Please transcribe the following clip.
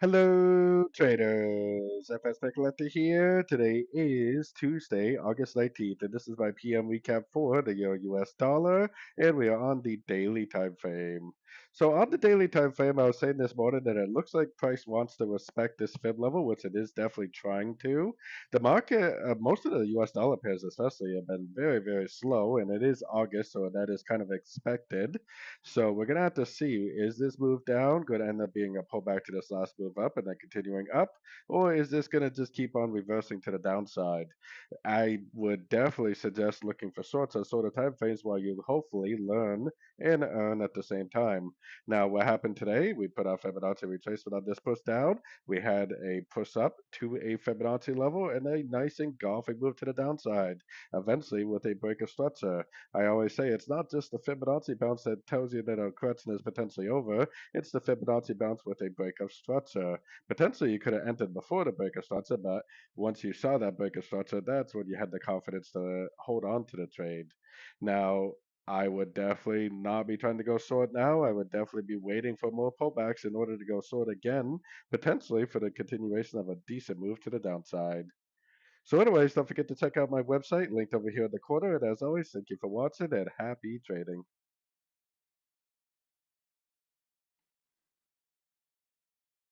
Hello, traders. FX Pip Collector here. Today is Tuesday, August 19th, and this is my PM recap for the Euro US dollar, and we are on the daily time frame. So on the daily time frame, I was saying this morning that it looks like price wants to respect this fib level, which it is definitely trying to. The market, most of the US dollar pairs especially, have been very, very slow, and it is August, so that is kind of expected. So we're gonna have to see, is this move down going to end up being a pullback to this last move up and then continuing up, or is this going to just keep on reversing to the downside? I would definitely suggest looking for shorts on sort of time frames while you hopefully learn and earn at the same time. Now, what happened today? We put our Fibonacci retracement on this push down. We had a push up to a Fibonacci level and a nice engulfing move to the downside, eventually with a break of structure. I always say it's not just the Fibonacci bounce that tells you that a correction is potentially over. It's the Fibonacci bounce with a break of structure. Potentially, you could have entered before the break of structure, but once you saw that break of structure, that's when you had the confidence to hold on to the trade. Now, I would definitely not be trying to go short now. I would definitely be waiting for more pullbacks in order to go short again, potentially for the continuation of a decent move to the downside. So anyways, don't forget to check out my website linked over here in the corner. And as always, thank you for watching and happy trading.